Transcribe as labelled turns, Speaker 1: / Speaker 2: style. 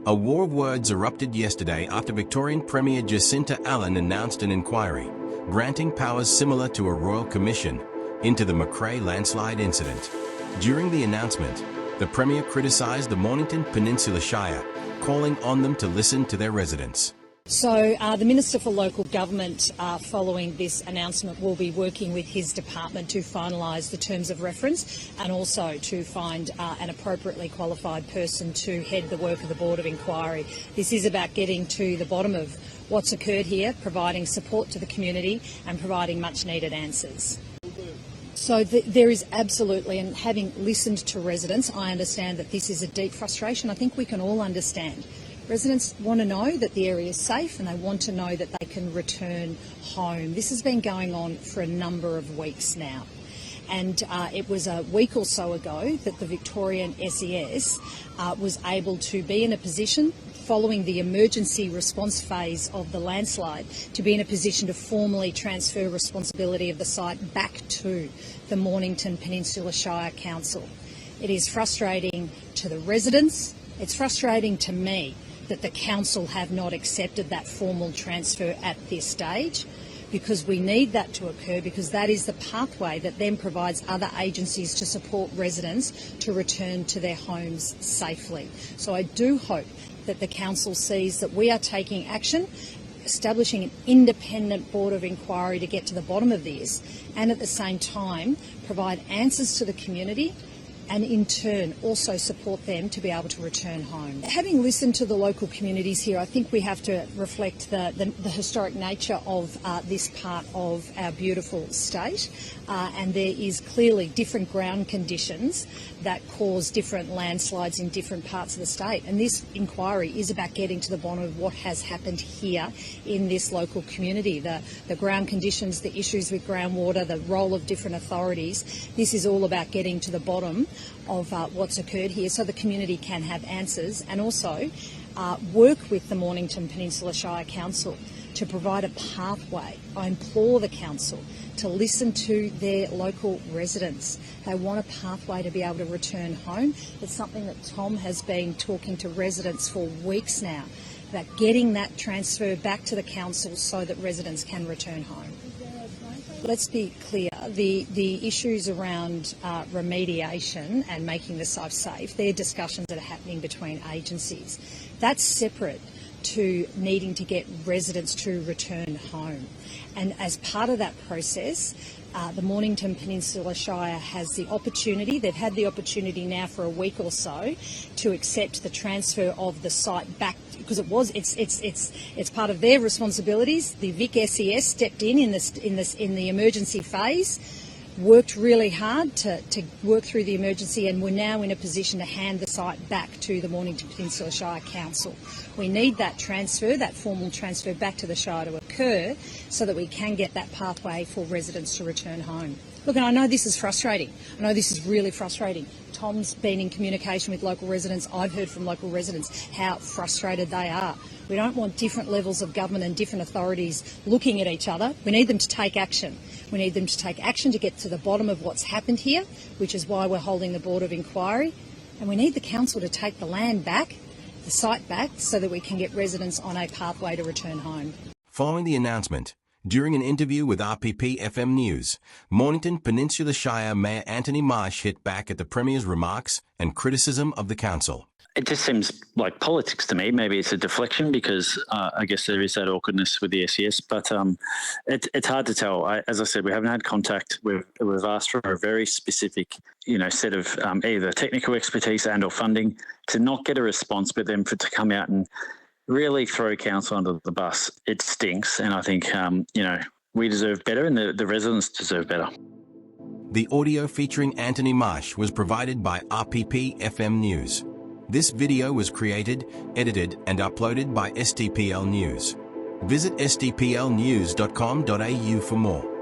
Speaker 1: A war of words erupted yesterday after Victorian Premier Jacinta Allen announced an inquiry, granting powers similar to a royal commission, into the McCrae Landslide incident. During the announcement, the Premier criticised the Mornington Peninsula Shire, calling on them to listen to their residents.
Speaker 2: So the Minister for Local Government, following this announcement, will be working with his department to finalise the terms of reference and also to find an appropriately qualified person to head the work of the Board of Inquiry. This is about getting to the bottom of what's occurred here, providing support to the community and providing much needed answers. So there is absolutely, and having listened to residents, I understand that this is a deep frustration. I think we can all understand. Residents want to know that the area is safe and they want to know that they can return home. This has been going on for a number of weeks now. And it was a week or so ago that the Victorian SES was able to be in a position, following the emergency response phase of the landslide, to be in a position to formally transfer responsibility of the site back to the Mornington Peninsula Shire Council. It is frustrating to the residents, it's frustrating to me that the council have not accepted that formal transfer at this stage, because we need that to occur, because that is the pathway that then provides other agencies to support residents to return to their homes safely. So I do hope that the council sees that we are taking action, establishing an independent Board of Inquiry to get to the bottom of this, and at the same time provide answers to the community and in turn also support them to be able to return home. Having listened to the local communities here, I think we have to reflect the historic nature of this part of our beautiful state, and there is clearly different ground conditions that cause different landslides in different parts of the state, and this inquiry is about getting to the bottom of what has happened here in this local community, the ground conditions, the issues with groundwater, the role of different authorities. This is all about getting to the bottom of what's occurred here so the community can have answers, and also work with the Mornington Peninsula Shire Council to provide a pathway. I implore the council to listen to their local residents. They want a pathway to be able to return home. It's something that Tom has been talking to residents for weeks now, about getting that transfer back to the council so that residents can return home. Let's be clear, the issues around remediation and making the site safe, they're discussions that are happening between agencies. That's separate to needing to get residents to return home. And as part of that process, the Mornington Peninsula Shire has the opportunity, they've had the opportunity now for a week or so, to accept the transfer of the site back, because it's part of their responsibilities. The Vic SES stepped in the emergency phase, worked really hard to work through the emergency, and we're now in a position to hand the site back to the Mornington Peninsula Shire Council. We need that transfer, that formal transfer back to the Shire to occur so that we can get that pathway for residents to return home. Look, and I know this is frustrating. I know this is really frustrating. Tom's been in communication with local residents. I've heard from local residents how frustrated they are. We don't want different levels of government and different authorities looking at each other. We need them to take action. We need them to take action to get to the bottom of what's happened here, which is why we're holding the Board of Inquiry. And we need the council to take the land back, the site back, so that we can get residents on a pathway to return home.
Speaker 1: Following the announcement, during an interview with RPP FM News, Mornington Peninsula Shire Mayor Anthony Marsh hit back at the Premier's remarks and criticism of the council.
Speaker 3: It just seems like politics to me. Maybe it's a deflection because I guess there is that awkwardness with the SES, but it's hard to tell. As I said, we haven't had contact. We've asked for a very specific, set of either technical expertise and or funding to not get a response, but then to come out and really throw council under the bus. It stinks, and I think we deserve better, and the residents deserve better.
Speaker 1: The audio featuring Anthony Marsh was provided by RPP FM News. This video was created, edited and uploaded by STPL News. Visit stplnews.com.au for more.